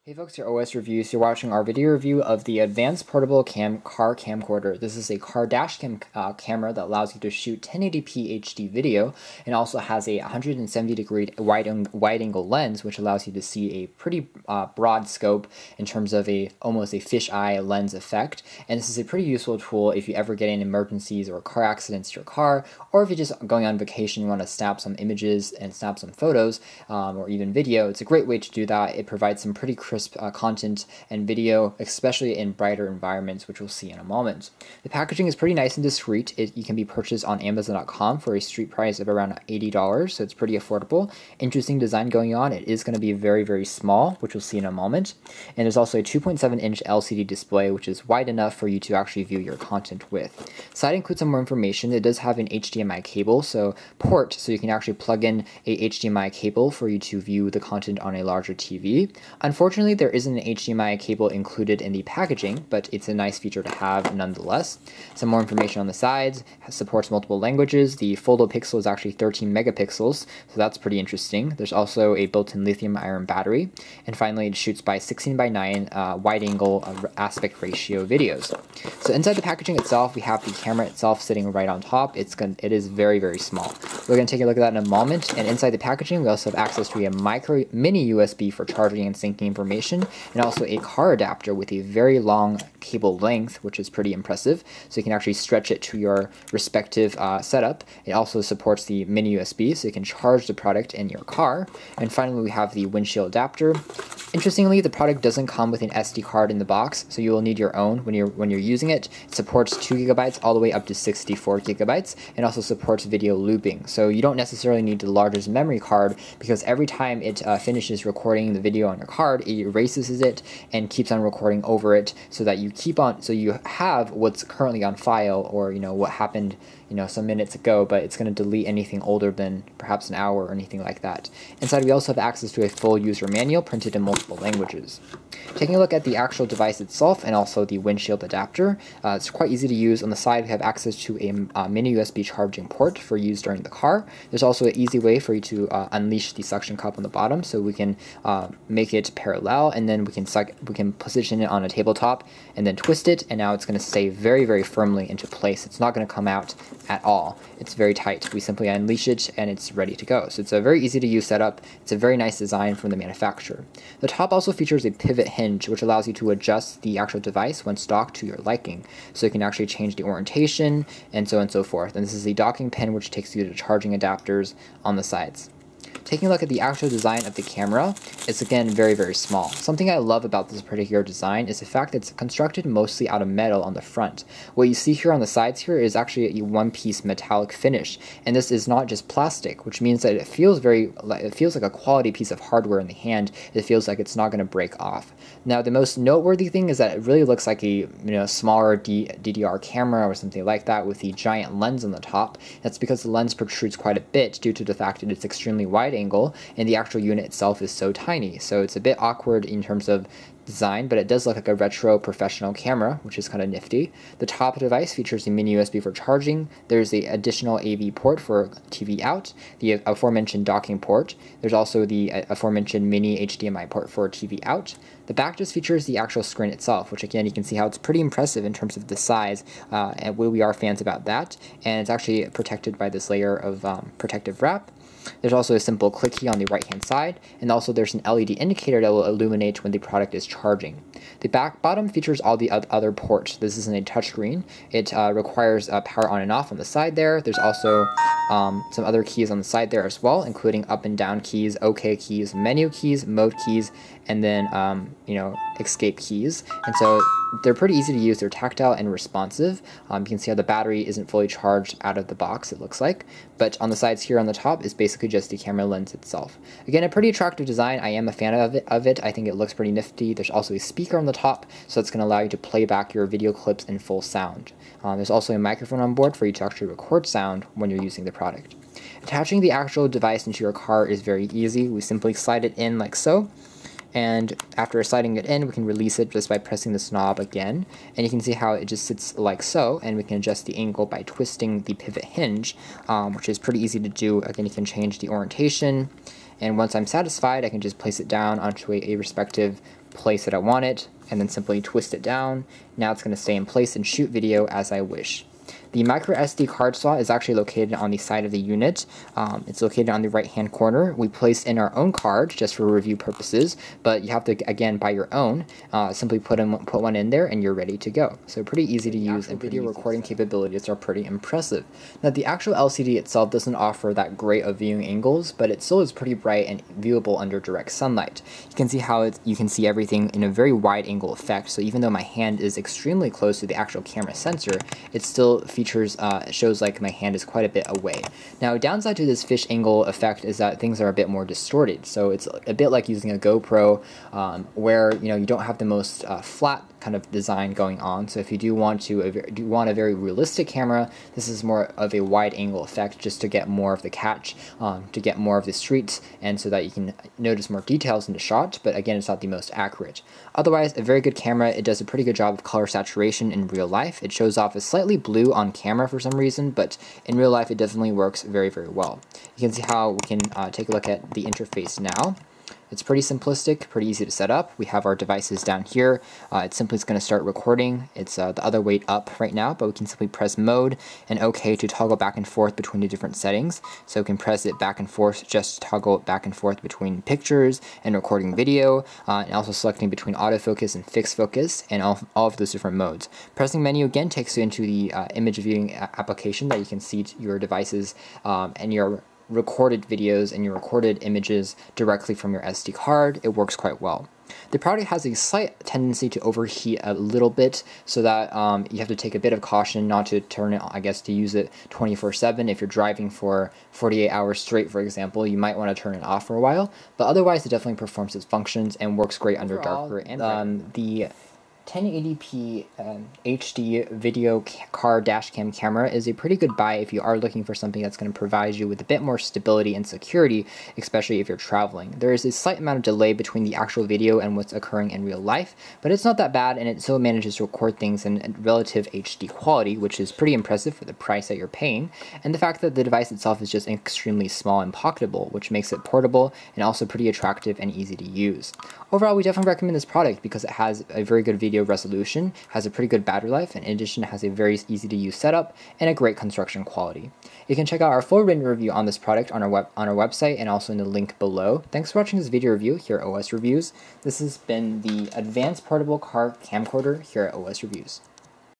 Hey folks, your OS reviews. You're watching our video review of the Advanced Portable Car Camcorder. This is a car dash cam camera that allows you to shoot 1080p HD video and also has a 170-degree wide-angle lens, which allows you to see a pretty broad scope in terms of almost a fisheye lens effect. And this is a pretty useful tool if you ever get in emergencies or car accidents to your car, or if you're just going on vacation, you want to snap some images and snap some photos or even video. It's a great way to do that. It provides some pretty crisp content and video, especially in brighter environments, which we'll see in a moment. The packaging is pretty nice and discreet. You can be purchased on Amazon.com for a street price of around $80, so it's pretty affordable. Interesting design going on. It is going to be very, very small, which we'll see in a moment. And there's also a 2.7-inch LCD display, which is wide enough for you to actually view your content with. Side includes some more information. It does have an HDMI cable, so you can actually plug in a HDMI cable for you to view the content on a larger TV. Unfortunately, there isn't an HDMI cable included in the packaging, but it's a nice feature to have nonetheless. Some more information on the sides. Supports multiple languages. The photo pixel is actually 13 megapixels, so that's pretty interesting. There's also a built-in lithium-ion battery. And finally, it shoots by 16:9 wide-angle aspect ratio videos. So inside the packaging itself, we have the camera itself sitting right on top. It is very, very small. We're going to take a look at that in a moment. And inside the packaging, we also have access to a mini USB for charging and syncing information, and also a car adapter with a very long cable length, which is pretty impressive. So you can actually stretch it to your respective setup. It also supports the mini USB, so you can charge the product in your car. And finally, we have the windshield adapter. Interestingly, the product doesn't come with an SD card in the box, so you will need your own when you're using it. It supports 2 GB all the way up to 64 GB, and also supports video looping. So you don't necessarily need the largest memory card, because every time it finishes recording the video on your card, it erases it and keeps on recording over it, so that you have what's currently on file, or what happened some minutes ago, but it's going to delete anything older than perhaps an hour or anything like that. Inside, we also have access to a full user manual printed in multiple languages. Taking a look at the actual device itself and also the windshield adapter, it's quite easy to use. On the side, we have access to a mini USB charging port for use during the car. There's also an easy way for you to unleash the suction cup on the bottom, so we can make it parallel, and then we can position it on a tabletop and then twist it, and now it's going to stay very, very firmly into place. It's not going to come out at all. It's very tight. We simply unleash it and it's ready to go. So it's a very easy to use setup. It's a very nice design from the manufacturer. The top also features a pivot hinge, which allows you to adjust the actual device when stocked to your liking. So you can actually change the orientation and so on and so forth. And this is the docking pin, which takes you to charging adapters on the sides. Taking a look at the actual design of the camera, it's again very, very small. Something I love about this particular design is the fact that it's constructed mostly out of metal on the front. What you see here on the sides here is actually a one-piece metallic finish, and this is not just plastic, which means that it feels like a quality piece of hardware in the hand. It feels like it's not going to break off. Now, the most noteworthy thing is that it really looks like a smaller DVR camera or something like that with the giant lens on the top. That's because the lens protrudes quite a bit due to the fact that it's extremely wide angle, and the actual unit itself is so tiny. So it's a bit awkward in terms of design, but it does look like a retro professional camera, which is kind of nifty. The top device features a mini USB for charging. There's the additional AV port for TV out, the aforementioned docking port. There's also the aforementioned mini HDMI port for TV out. The back just features the actual screen itself, which again, you can see how it's pretty impressive in terms of the size, and we are fans about that. And it's actually protected by this layer of protective wrap. There's also a simple click key on the right hand side, and also there's an LED indicator that will illuminate when the product is charging. The bottom features all the other ports. This isn't a touchscreen. It requires power on and off on the side there. There's also some other keys on the side there as well, including up and down keys, OK keys, menu keys, mode keys, and then escape keys. And so they're pretty easy to use. They're tactile and responsive. You can see how the battery isn't fully charged out of the box, it looks like. But on the sides here on the top is basically just the camera lens itself. Again, a pretty attractive design. I am a fan of it. I think it looks pretty nifty. There's also a speaker on the top, so it's going to allow you to play back your video clips in full sound. There's also a microphone on board for you to actually record sound when you're using the product. Attaching the actual device into your car is very easy. We simply slide it in like so. And after sliding it in, we can release it just by pressing this knob again. And you can see how it just sits like so, and we can adjust the angle by twisting the pivot hinge, which is pretty easy to do. Again, you can change the orientation, and once I'm satisfied, I can just place it down onto a respective place that I want it, and then simply twist it down. Now it's going to stay in place and shoot video as I wish. The micro SD card slot is actually located on the side of the unit. It's located on the right hand corner. We placed in our own card just for review purposes, but you have to, again, buy your own. Simply put one in there and you're ready to go. So pretty easy to use, and video recording capabilities are pretty impressive. Now the actual LCD itself doesn't offer that great of viewing angles, but it still is pretty bright and viewable under direct sunlight. You can see how you can see everything in a very wide angle effect, so even though my hand is extremely close to the actual camera sensor, it still shows like my hand is quite a bit away. Now, downside to this fish angle effect is that things are a bit more distorted. So it's a bit like using a GoPro, where you don't have the most flat kind of design going on. So if you do want a very realistic camera, this is more of a wide angle effect just to get more of the catch, to get more of the streets, and so that you can notice more details in the shot. But again, it's not the most accurate. Otherwise, a very good camera. It does a pretty good job of color saturation in real life. It shows off as slightly blue on camera for some reason, but in real life it definitely works very, very well. You can see how we can take a look at the interface now. It's pretty simplistic, pretty easy to set up. We have our devices down here. It's simply going to start recording. It's the other way up right now, but we can simply press mode and OK to toggle back and forth between the different settings. So we can press it back and forth just to toggle it back and forth between pictures and recording video, and also selecting between autofocus and fixed focus, and all of those different modes. Pressing menu again takes you into the image viewing application that you can see your devices and your recorded videos and your recorded images directly from your SD card. It works quite well. The product has a slight tendency to overheat a little bit, so that you have to take a bit of caution not to turn it, I guess, to use it 24/7. If you're driving for 48 hours straight, for example, you might want to turn it off for a while, but otherwise it definitely performs its functions and works great under darker and the 1080p HD video car dash cam camera is a pretty good buy if you are looking for something that's going to provide you with a bit more stability and security, especially if you're traveling. There is a slight amount of delay between the actual video and what's occurring in real life, but it's not that bad, and it still manages to record things in relative HD quality, which is pretty impressive for the price that you're paying, and the fact that the device itself is just extremely small and pocketable, which makes it portable and also pretty attractive and easy to use. Overall, we definitely recommend this product because it has a very good video resolution, has a pretty good battery life, and in addition has a very easy to use setup and a great construction quality. You can check out our full written review on this product on our website and also in the link below. Thanks for watching this video review here at OS Reviews. This has been the Advanced Portable Car Camcorder here at OS Reviews.